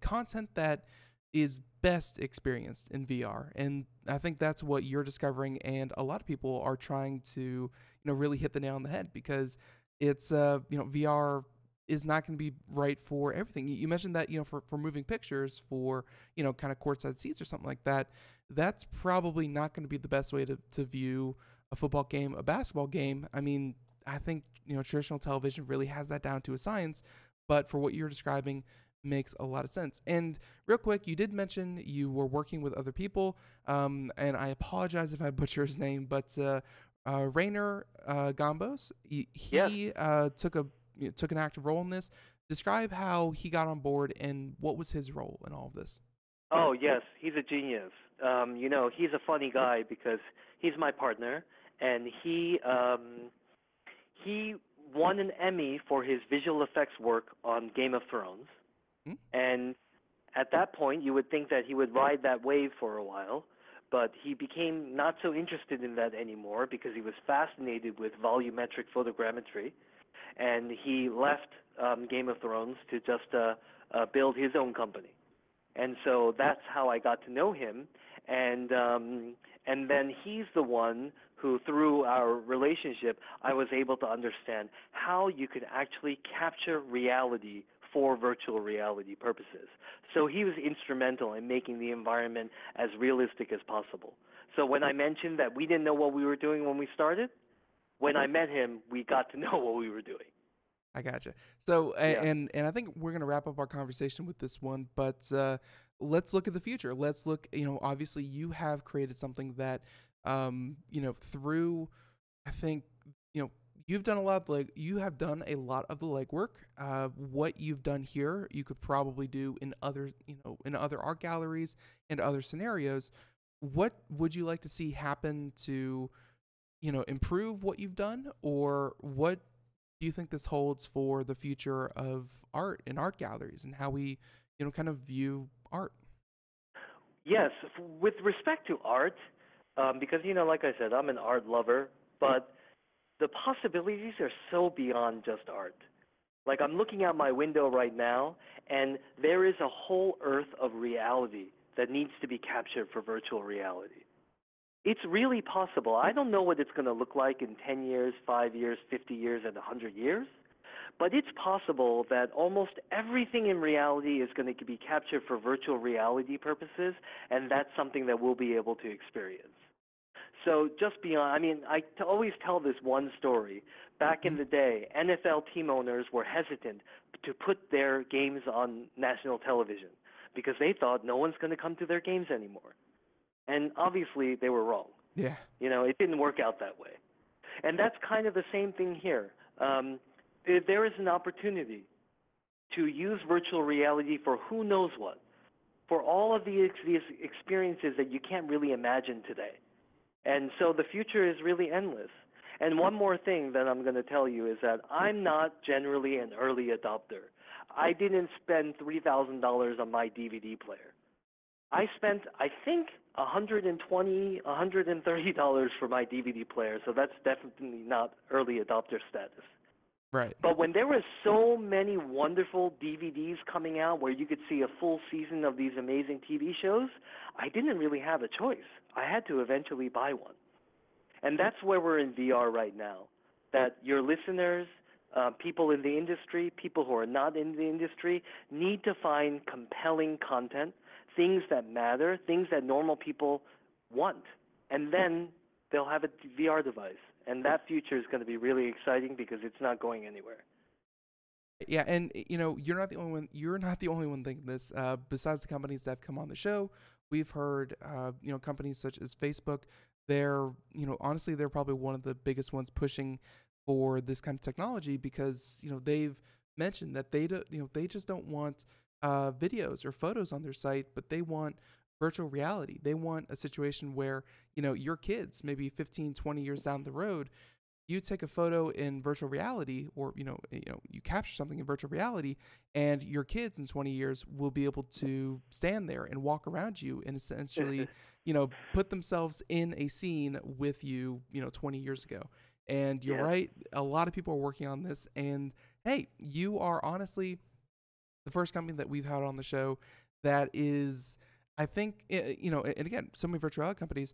content that is best experienced in VR. And I think that's what you're discovering, and a lot of people are trying to, really hit the nail on the head, because it's, VR is not going to be right for everything. You mentioned that, for moving pictures, for, kind of courtside seats or something like that, that's probably not going to be the best way to view a football game, a basketball game. I mean, I think, traditional television really has that down to a science, but for what you're describing, makes a lot of sense. And real quick, you did mention you were working with other people, and I apologize if I butcher his name, but Rainer Gambos. Yes. He took an active role in this. Describe how he got on board and what was his role in all of this. Oh, yes, he's a genius. He's a funny guy because he's my partner, and he won an Emmy for his visual effects work on Game of Thrones. Hmm? And at that point, you would think that he would ride that wave for a while, but he became not so interested in that anymore because he was fascinated with volumetric photogrammetry, and he left Game of Thrones to just build his own company. And so that's how I got to know him, and then he's the one who, through our relationship, I was able to understand how you could actually capture reality for virtual reality purposes. So he was instrumental in making the environment as realistic as possible. So when I mentioned that we didn't know what we were doing when we started, when I met him, we got to know what we were doing. I gotcha. So, Yeah. and I think we're gonna wrap up our conversation with this one, but let's look at the future. Let's look. Obviously, you have created something that, through, I think, you've done a lot. You have done a lot of the legwork. What you've done here, you could probably do in other, in other art galleries and other scenarios. What would you like to see happen to, improve what you've done, or what do you think this holds for the future of art and art galleries and how we, kind of view art? Yes, with respect to art, because, like I said, I'm an art lover, but the possibilities are so beyond just art. Like, I'm looking out my window right now, and there is a whole earth of reality that needs to be captured for virtual reality. It's really possible. I don't know what it's going to look like in 10 years, 5 years, 50 years, and 100 years, but it's possible that almost everything in reality is going to be captured for virtual reality purposes, and that's something that we'll be able to experience. So just beyond, I always tell this one story. Back in the day, NFL team owners were hesitant to put their games on national television because they thought no one's going to come to their games anymore. And obviously they were wrong. Yeah. It didn't work out that way. And that's kind of the same thing here. There is an opportunity to use virtual reality for who knows what, for all of these experiences that you can't really imagine today. And so the future is really endless. And one more thing that I'm going to tell you is that I'm not generally an early adopter. I didn't spend $3,000 on my DVD player. I spent, I think, $120, $130 for my DVD player, so that's definitely not early adopter status. Right. But when there were so many wonderful DVDs coming out where you could see a full season of these amazing TV shows, I didn't really have a choice. I had to eventually buy one. And that's where we're in VR right now, that your listeners, people in the industry, people who are not in the industry, need to find compelling content, things that matter, things that normal people want. And then they'll have a VR device. And that future is going to be really exciting because it's not going anywhere. Yeah, and you're not the only one. You're not the only one thinking this. Besides the companies that have come on the show, we've heard companies such as Facebook. They're honestly they're probably one of the biggest ones pushing for this kind of technology because they've mentioned that they just don't want videos or photos on their site, but they want virtual reality. They want a situation where your kids, maybe 15, 20 years down the road, you take a photo in virtual reality, or you capture something in virtual reality, and your kids in 20 years will be able to stand there and walk around you and essentially put themselves in a scene with you 20 years ago. And you're right, a lot of people are working on this, and hey, you are honestly the first company that we've had on the show that is, I think, and again, so many virtual reality companies,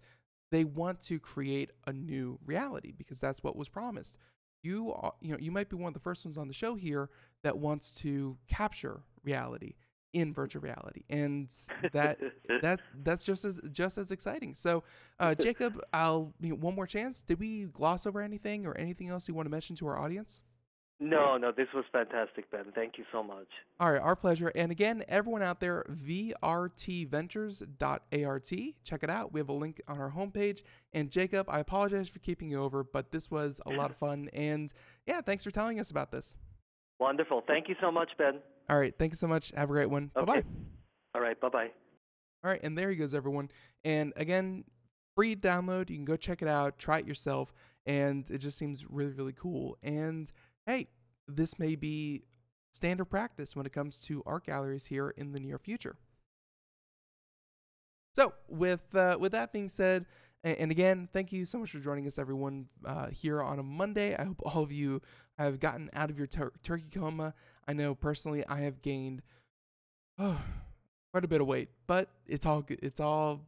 they want to create a new reality because that's what was promised. You might be one of the first ones on the show here that wants to capture reality in virtual reality, and that's just as exciting. So, Jacob, I'll one more chance. Did we gloss over anything or anything else you want to mention to our audience? No, no, this was fantastic, Ben. Thank you so much. All right, our pleasure. And again, everyone out there, vrtventures.art. Check it out. We have a link on our homepage. And Jacob, I apologize for keeping you over, but this was a lot of fun. And yeah, thanks for telling us about this. Wonderful. Thank you so much, Ben. All right, thank you so much. Have a great one. Okay. Bye-bye. All right, bye-bye. All right, and there he goes, everyone. And again, free download. You can go check it out, try it yourself, and it just seems really, really cool. And hey, this may be standard practice when it comes to art galleries here in the near future. So with that being said, and again, thank you so much for joining us, everyone, here on a Monday. I hope all of you have gotten out of your turkey coma. I know personally I have gained quite a bit of weight, but it's all good. It's all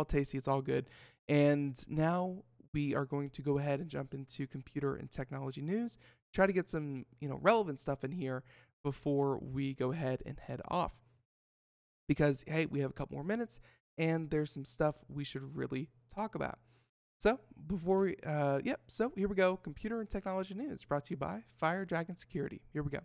tasty. It's all good. And now we are going to go ahead and jump into computer and technology news. Try to get some, relevant stuff in here before we go ahead and head off. Because, hey, we have a couple more minutes and there's some stuff we should really talk about. So before we, so here we go. Computer and technology news brought to you by Fire Dragon Security. Here we go.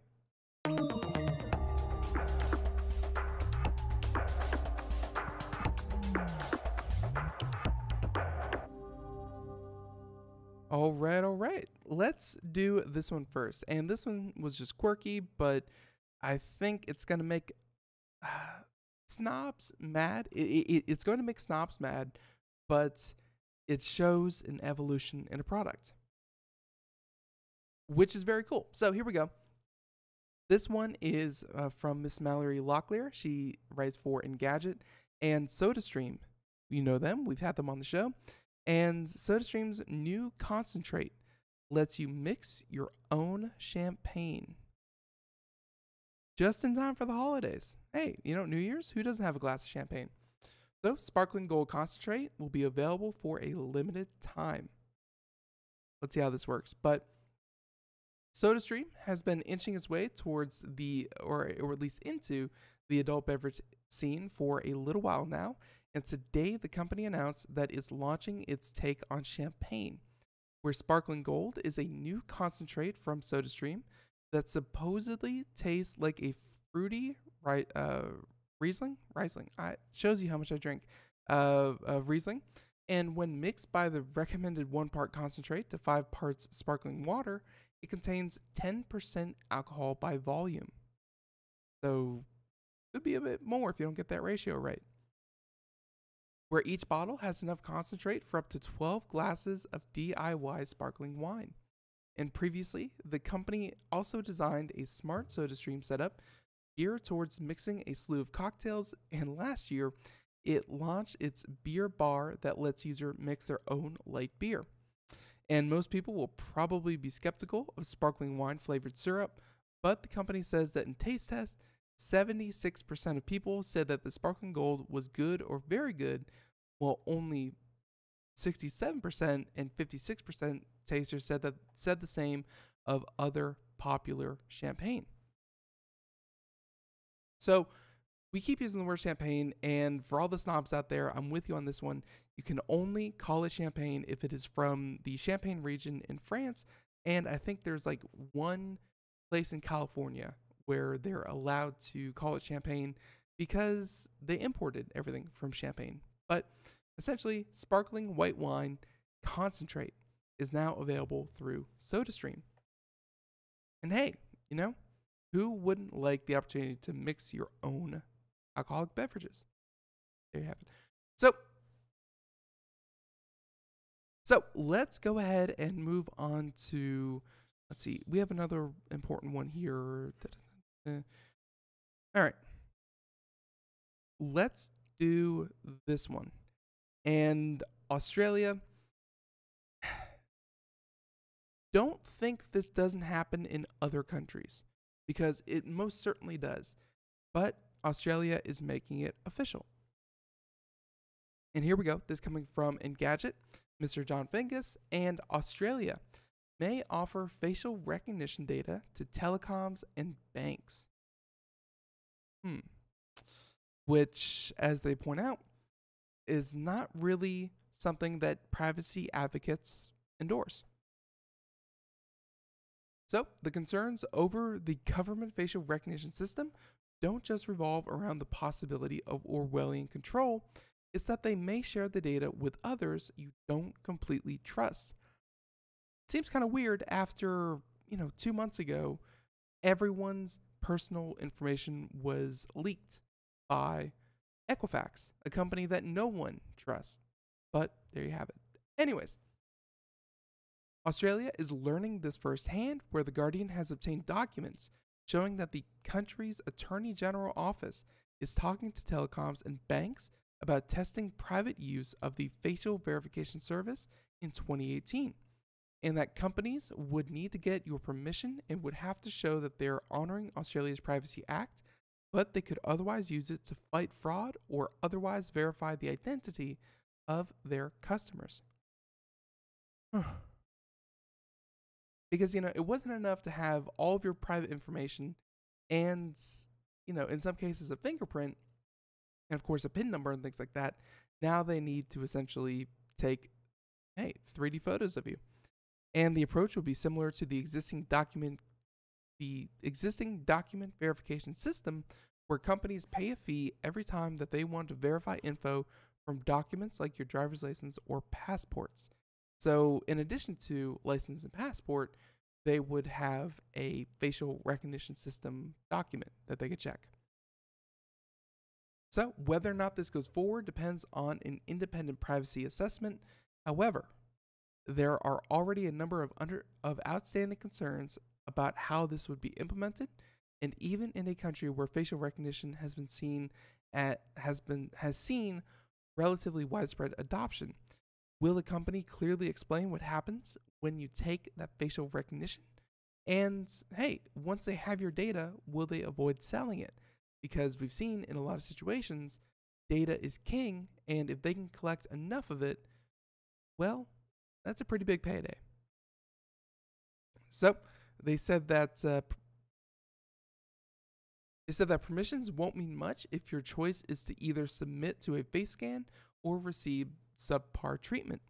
All right. Let's do this one first. And this one was just quirky, but I think it's going to make snobs mad. It's going to make snobs mad, but it shows an evolution in a product, which is very cool. So here we go. This one is from Miss Mallory Locklear. She writes for Engadget and SodaStream. You know them. We've had them on the show. And SodaStream's new concentrate lets you mix your own champagne just in time for the holidays. Hey, New Year's? Who doesn't have a glass of champagne? So, Sparkling Gold Concentrate will be available for a limited time. Let's see how this works. But SodaStream has been inching its way towards or at least into the adult beverage scene for a little while now. And today, the company announced that it's launching its take on champagne, where Sparkling Gold is a new concentrate from SodaStream that supposedly tastes like a fruity Riesling. It shows you how much I drink Riesling. And when mixed by the recommended 1 part concentrate to 5 parts sparkling water, it contains 10% alcohol by volume. So, could be a bit more if you don't get that ratio right. Where each bottle has enough concentrate for up to 12 glasses of DIY sparkling wine. And previously, the company also designed a smart SodaStream setup geared towards mixing a slew of cocktails, and last year, it launched its beer bar that lets users mix their own light beer. And most people will probably be skeptical of sparkling wine flavored syrup, but the company says that in taste tests, 76% of people said that the Sparkling Gold was good or very good, while only 67% and 56% tasters said the same of other popular champagne. So we keep using the word champagne, and for all the snobs out there, I'm with you on this one. You can only call it champagne if it is from the Champagne region in France, and I think there's like one place in California where they're allowed to call it champagne because they imported everything from Champagne. But essentially, sparkling white wine concentrate is now available through SodaStream. And hey, who wouldn't like the opportunity to mix your own alcoholic beverages? There you have it. So let's go ahead and move on to, let's see, we have another important one here. All right. Let's do this one. And Australia, don't think this doesn't happen in other countries, because it most certainly does. But Australia is making it official. And here we go. This coming from Engadget, Mr. John Fingus, and Australia may offer facial recognition data to telecoms and banks. Which, as they point out, is not really something that privacy advocates endorse. So the concerns over the government facial recognition system don't just revolve around the possibility of Orwellian control. It's that they may share the data with others you don't completely trust. Seems kind of weird after, 2 months ago, everyone's personal information was leaked by Equifax, a company that no one trusts. But there you have it. Anyways, Australia is learning this firsthand, where The Guardian has obtained documents showing that the country's Attorney General office is talking to telecoms and banks about testing private use of the facial verification service in 2018, and that companies would need to get your permission and would have to show that they're honoring Australia's Privacy Act, but they could otherwise use it to fight fraud or otherwise verify the identity of their customers. Because, it wasn't enough to have all of your private information and, in some cases a fingerprint, and of course a PIN number and things like that. Now they need to essentially take, 3D photos of you. And the approach will be similar to the existing document verification system, where companies pay a fee every time that they want to verify info from documents like your driver's license or passports. So in addition to license and passport, they would have a facial recognition system document that they could check. So whether or not this goes forward depends on an independent privacy assessment. However, there are already a number of outstanding concerns about how this would be implemented, and even in a country where facial recognition has seen relatively widespread adoption. Will the company clearly explain what happens when you take that facial recognition? And once they have your data, will they avoid selling it? Because we've seen in a lot of situations, data is king, and if they can collect enough of it, well, that's a pretty big payday. So they said that permissions won't mean much if your choice is to either submit to a face scan or receive subpar treatment,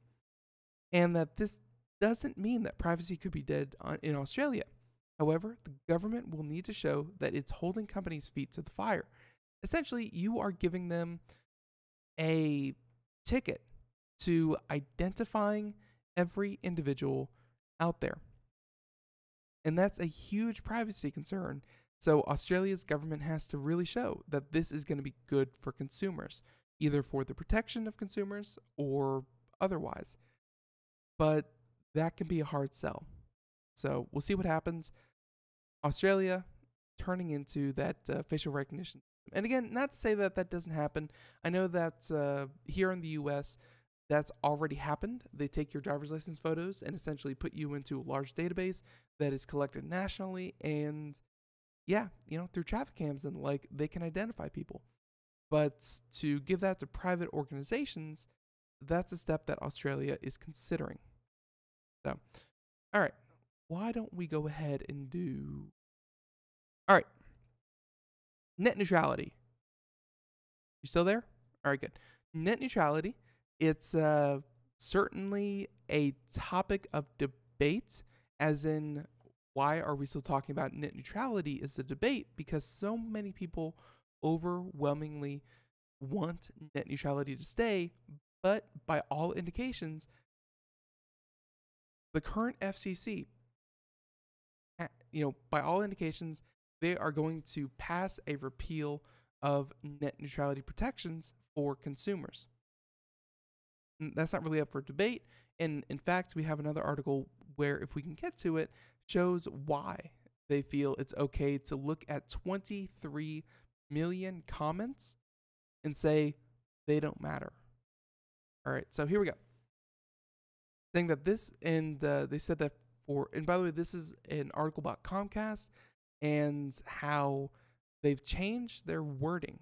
and that this doesn't mean that privacy could be dead in Australia. However, the government will need to show that it's holding companies' feet to the fire. Essentially, you are giving them a ticket to identifying every individual out there. And that's a huge privacy concern. So Australia's government has to really show that this is going to be good for consumers, either for the protection of consumers or otherwise. But that can be a hard sell. So we'll see what happens. Australia turning into that facial recognition. And again, not to say that that doesn't happen. I know that here in the US, that's already happened. They take your driver's license photos and essentially put you into a large database that is collected nationally. And through traffic cams and they can identify people. But to give that to private organizations, that's a step that Australia is considering. So, all right, why don't we go ahead and do... All right, net neutrality. You still there? All right, good. Net neutrality, it's certainly a topic of debate, as in, why are we still talking about net neutrality is the debate, because so many people overwhelmingly want net neutrality to stay, but by all indications, the current FCC, by all indications, they are going to pass a repeal of net neutrality protections for consumers. And that's not really up for debate. And in fact, we have another article where, if we can get to it, shows why they feel it's okay to look at 23 million comments and say they don't matter. All right, so here we go. Saying that this, and they said that and by the way, this is an article about Comcast and how they've changed their wording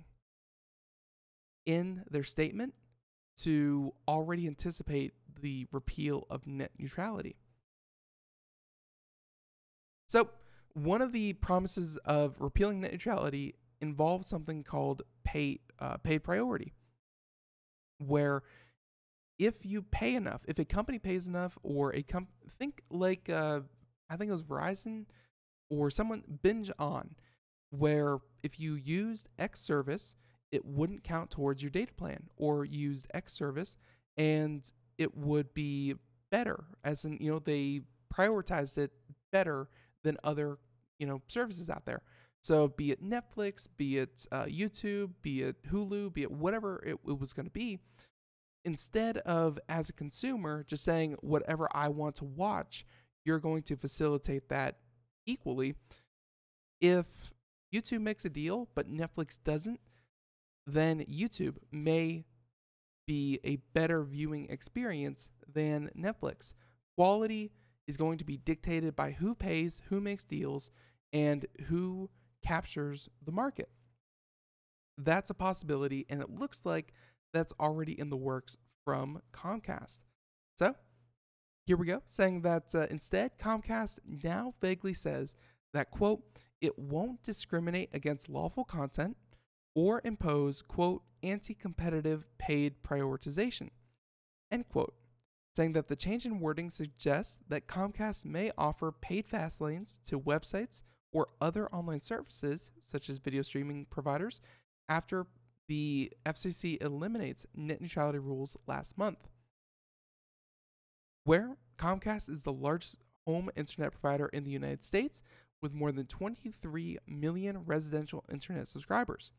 in their statement to already anticipate the repeal of net neutrality. So one of the promises of repealing net neutrality involves something called paid priority, where if you pay enough, if a company pays enough, or think like I think it was Verizon or someone, Binge On, where if you used X service, it wouldn't count towards your data plan, or used X service and it would be better, as in, they prioritized it better than other, services out there. So be it Netflix, be it YouTube, be it Hulu, be it whatever it was going to be, instead of, as a consumer, just saying whatever I want to watch, you're going to facilitate that equally. If YouTube makes a deal, but Netflix doesn't, then YouTube may be a better viewing experience than Netflix. Quality is going to be dictated by who pays, who makes deals, and who captures the market. That's a possibility, and it looks like that's already in the works from Comcast. So here we go, saying that instead, Comcast now vaguely says that, quote, it won't discriminate against lawful content or impose, quote, anti-competitive paid prioritization, end quote, saying that the change in wording suggests that Comcast may offer paid fast lanes to websites or other online services, such as video streaming providers, after the FCC eliminates net neutrality rules last month. Where Comcast is the largest home internet provider in the United States, with more than 23 million residential internet subscribers.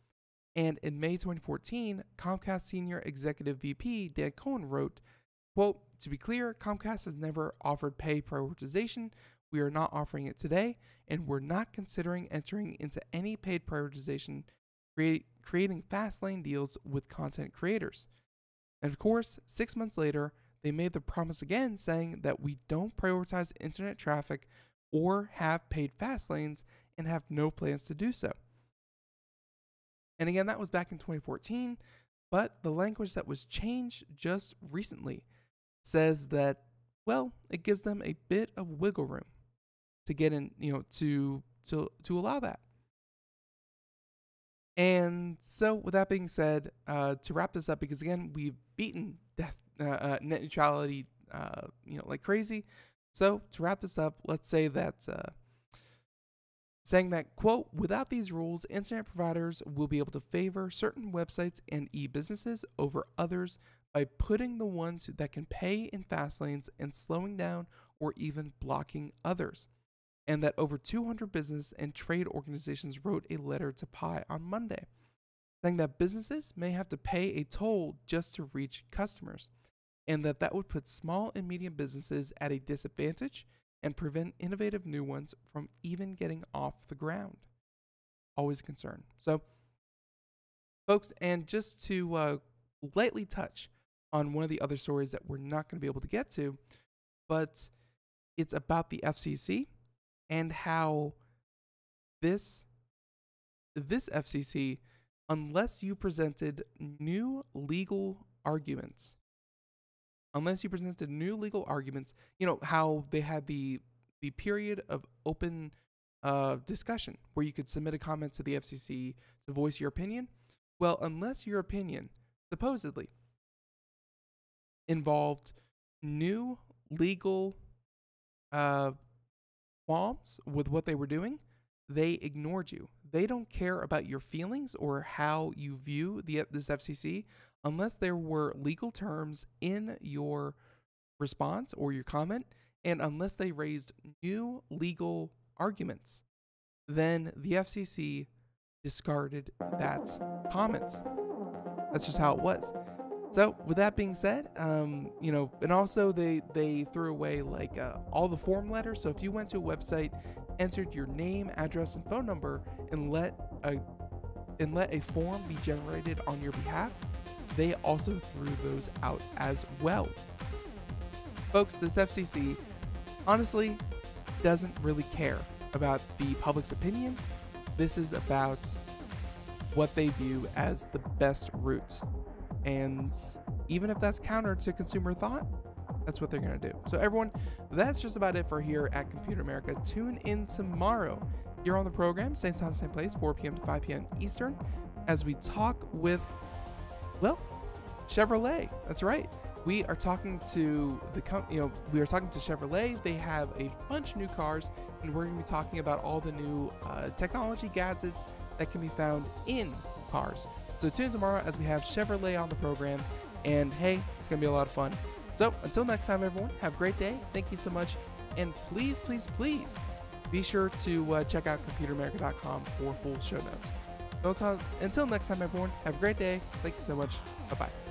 And in May 2014, Comcast Senior Executive VP Dan Cohen wrote, quote, to be clear, Comcast has never offered pay prioritization. We are not offering it today, and we're not considering entering into any paid prioritization, creating fast lane deals with content creators. And of course, 6 months later, they made the promise again, saying that we don't prioritize internet traffic or have paid fast lanes and have no plans to do so. And again, that was back in 2014, but the language that was changed just recently says that, well, it gives them a bit of wiggle room to get in, to allow that. And so with that being said, to wrap this up, because again, we've beaten net neutrality, like crazy. So to wrap this up, let's say that, saying that, quote, without these rules, internet providers will be able to favor certain websites and e-businesses over others by putting the ones that can pay in fast lanes and slowing down or even blocking others. And that over 200 business and trade organizations wrote a letter to Pi on Monday, saying that businesses may have to pay a toll just to reach customers, and that would put small and medium businesses at a disadvantage and prevent innovative new ones from even getting off the ground. Always a concern. So, folks, and just to lightly touch on one of the other stories that we're not going to be able to get to, but it's about the FCC and how this FCC, unless you presented new legal arguments, how they had the period of open discussion where you could submit a comment to the FCC to voice your opinion. Well, unless your opinion supposedly involved new legal qualms with what they were doing, they ignored you. They don't care about your feelings or how you view this FCC unless there were legal terms in your response or your comment, and unless they raised new legal arguments, then the FCC discarded that comment. That's just how it was. So with that being said, and also they threw away all the form letters. So if you went to a website, entered your name, address, and phone number, and let a form be generated on your behalf, they also threw those out as well. Folks, this FCC honestly doesn't really care about the public's opinion. This is about what they view as the best route. And even if that's counter to consumer thought, that's what they're going to do. So everyone, that's just about it for here at Computer America. Tune in tomorrow here on the program, same time, same place, 4 p.m. to 5 p.m. Eastern, as we talk with, well, Chevrolet. That's right. we are talking to we are talking to Chevrolet. They have a bunch of new cars, and we're going to be talking about all the new technology gadgets that can be found in cars. So tune in tomorrow as we have Chevrolet on the program, and hey, it's going to be a lot of fun. So until next time, everyone, have a great day. Thank you so much, and please, please, please be sure to check out computeramerica.com for full show notes. So until next time, everyone, have a great day. Thank you so much. Bye-bye.